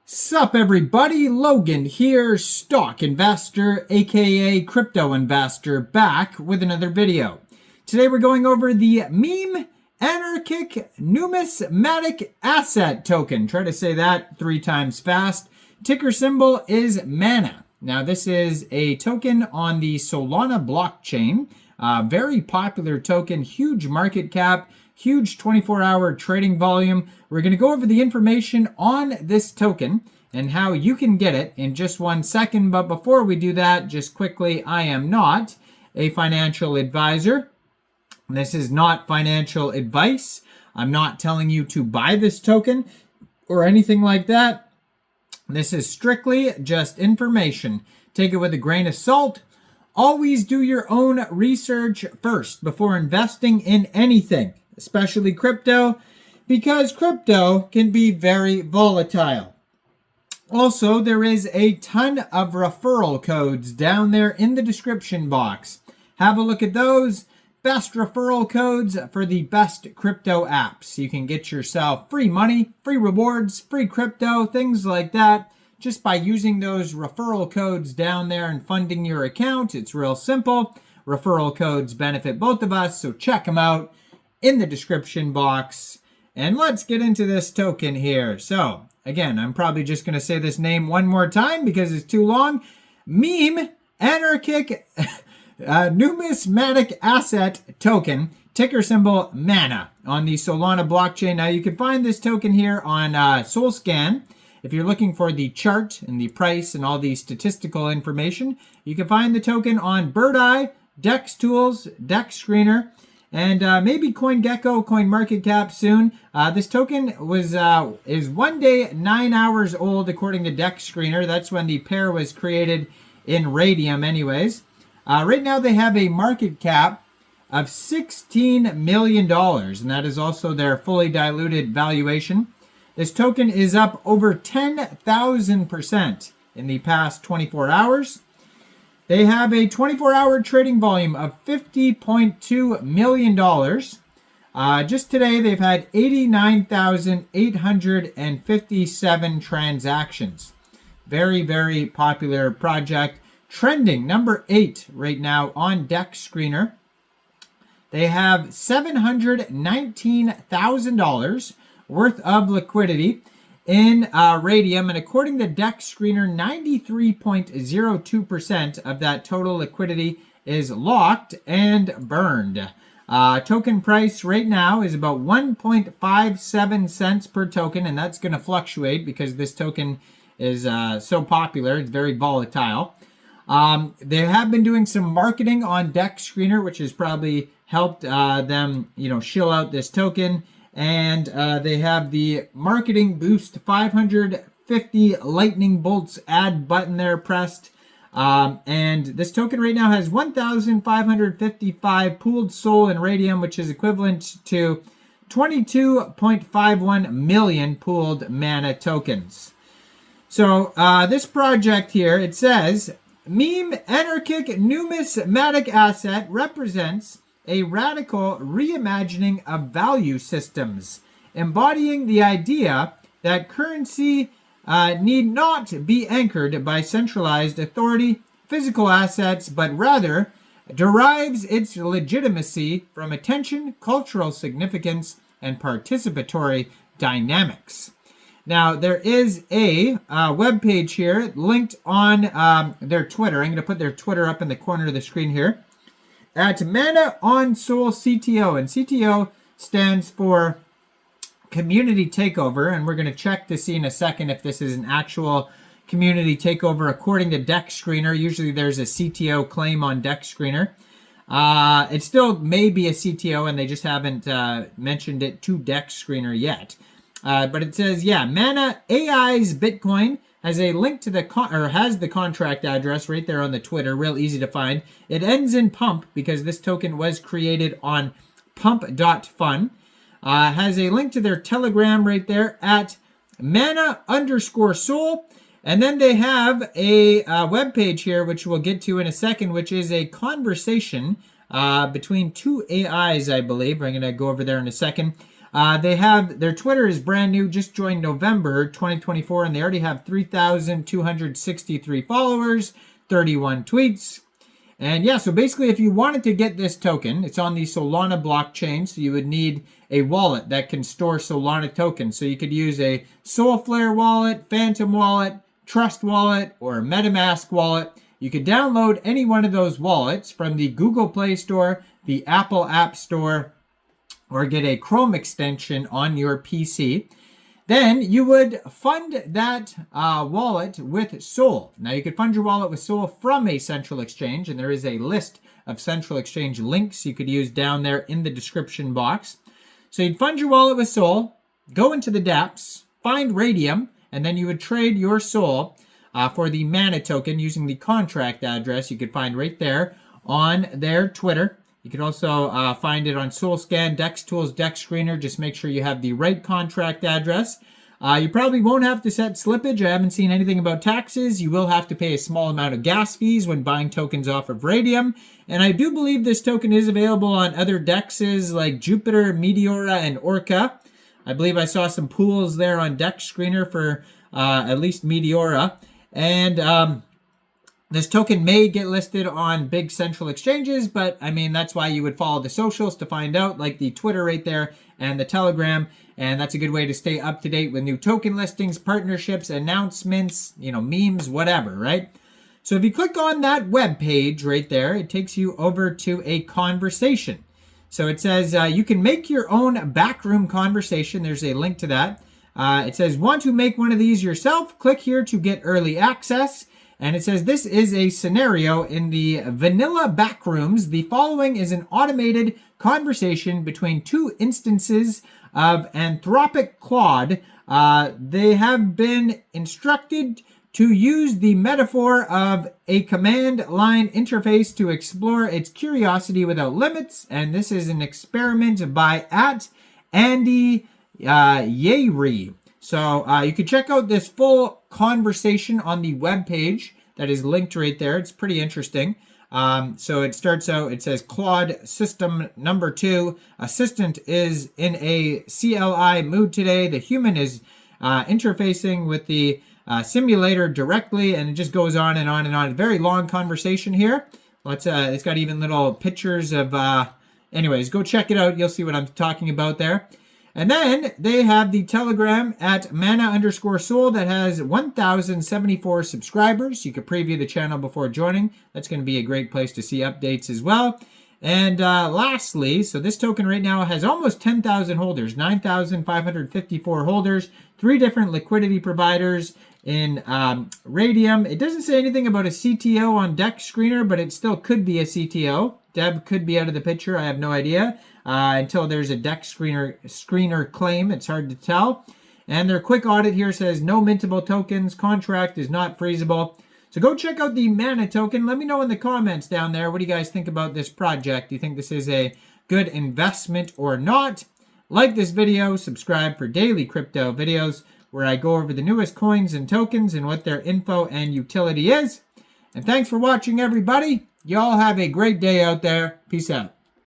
Sup everybody, Logan here, stock investor aka crypto investor, back with another video. Today we're going over the meme Anarchic Numismatic asset token. Try to say that 3 times fast. Ticker symbol is MANA. Now this is a token on the Solana blockchain. Very popular token, huge market cap, huge 24-hour trading volume. We're going to go over the information on this token and how you can get it in just 1 second. But before we do that, just quickly, I am not a financial advisor. This is not financial advice. I'm not telling you to buy this token or anything like that. This is strictly just information. Take it with a grain of salt. Always do your own research first before investing in anything, especially crypto, because crypto can be very volatile. Also, there is a ton of referral codes down there in the description box. Have a look at those. Best referral codes for the best crypto apps. You can get yourself free money, free rewards, free crypto, things like that, just by using those referral codes down there and funding your account. It's real simple. Referral codes benefit both of us, so check them out in the description box. And let's get into this token here. So, again, I'm probably just going to say this name one more time because it's too long. Meme Anarchic Numismatic asset token, ticker symbol MANA on the Solana blockchain. Now, you can find this token here on SolScan. If you're looking for the chart and the price and all the statistical information, you can find the token on Birdeye, Dex Tools, Dex Screener, and maybe CoinGecko, CoinMarketCap soon. This token is 1 day, 9 hours old according to Dex Screener. That's when the pair was created in Raydium anyways. Right now they have a market cap of $16 million, and that is also their fully diluted valuation. This token is up over 10,000% in the past 24 hours. They have a 24-hour trading volume of $50.2 million. Just today, they've had 89,857 transactions. Very, very popular project. Trending number 8 right now on Dex Screener. They have $719,000 worth of liquidity in Raydium, and according to Dex Screener, 93.02% of that total liquidity is locked and burned. Token price right now is about 1.57 cents per token, and that's going to fluctuate because this token is so popular. It's very volatile. They have been doing some marketing on Dex Screener, which has probably helped them, shill out this token. And they have the marketing boost 550 lightning bolts add button there pressed. And this token right now has 1,555 pooled SOL in Raydium, which is equivalent to 22.51 million pooled MANA tokens. So this project here, it says, Meme Anarchic Numismatic asset represents a radical reimagining of value systems, embodying the idea that currency need not be anchored by centralized authority, physical assets, but rather derives its legitimacy from attention, cultural significance, and participatory dynamics. Now, there is a web page here linked on their Twitter. I'm going to put their Twitter up in the corner of the screen here. At MANA on Sol CTO, and CTO stands for Community Takeover, and we're going to check to see in a second if this is an actual community takeover according to Dex Screener. Usually there's a CTO claim on Dex Screener. It still may be a CTO, and they just haven't mentioned it to Dex Screener yet. But it says, MANA AI's Bitcoin has a link to the has the contract address right there on the Twitter, real easy to find. It ends in pump because this token was created on pump.fun. Has a link to their Telegram right there at mana_sol. And then they have a web page here, which we'll get to in a second, which is a conversation between two AIs, I believe. I'm going to go over there in a second. They have, their Twitter is brand new, just joined November 2024, and they already have 3,263 followers, 31 tweets. And yeah, so basically if you wanted to get this token, it's on the Solana blockchain, so you would need a wallet that can store Solana tokens. So you could use a Soulflare wallet, Phantom wallet, Trust wallet, or MetaMask wallet. You could download any one of those wallets from the Google Play Store, the Apple App Store, or get a Chrome extension on your PC. Then you would fund that wallet with Sol. Now you could fund your wallet with Sol from a central exchange, and there is a list of central exchange links you could use down there in the description box. So you'd fund your wallet with Sol, go into the dApps, find Raydium, and then you would trade your Sol for the Mana token using the contract address you could find right there on their Twitter. You can also find it on SolScan, Dex Tools, Dex Screener. Just make sure you have the right contract address. You probably won't have to set slippage. I haven't seen anything about taxes. You will have to pay a small amount of gas fees when buying tokens off of Raydium. And I do believe this token is available on other dexes like Jupiter, Meteora, and Orca. I believe I saw some pools there on Dex Screener for at least Meteora. And this token may get listed on big central exchanges, but I mean, that's why you would follow the socials to find out, like the Twitter right there and the Telegram. And that's a good way to stay up to date with new token listings, partnerships, announcements, you know, memes, whatever, right? So if you click on that web page right there, it takes you over to a conversation. So it says you can make your own backroom conversation. There's a link to that. It says, want to make one of these yourself? Click here to get early access. And it says, this is a scenario in the vanilla backrooms. The following is an automated conversation between two instances of Anthropic Claude. They have been instructed to use the metaphor of a command line interface to explore its curiosity without limits. And this is an experiment by @Andy Yeri. So you can check out this full conversation on the web page that is linked right there. It's pretty interesting. So it starts out, it says Claude system number 2. Assistant is in a CLI mood today. The human is interfacing with the simulator directly, and it just goes on and on and on. A very long conversation here. It's got even little pictures of, anyways, go check it out. You'll see what I'm talking about there. And then they have the Telegram @mana_soul that has 1,074 subscribers. You can preview the channel before joining. That's going to be a great place to see updates as well. And lastly, so this token right now has almost 10,000 holders, 9,554 holders, 3 different liquidity providers in Raydium. It doesn't say anything about a CTO on Dex Screener, but it still could be a CTO. Deb could be out of the picture. I have no idea. Until there's a Dex Screener claim, it's hard to tell. And their quick audit here says no mintable tokens. Contract is not freezable. So go check out the Mana token. Let me know in the comments down there. What do you guys think about this project? Do you think this is a good investment or not? Like this video, subscribe for daily crypto videos where I go over the newest coins and tokens and what their info and utility is. And thanks for watching, everybody. Y'all have a great day out there. Peace out.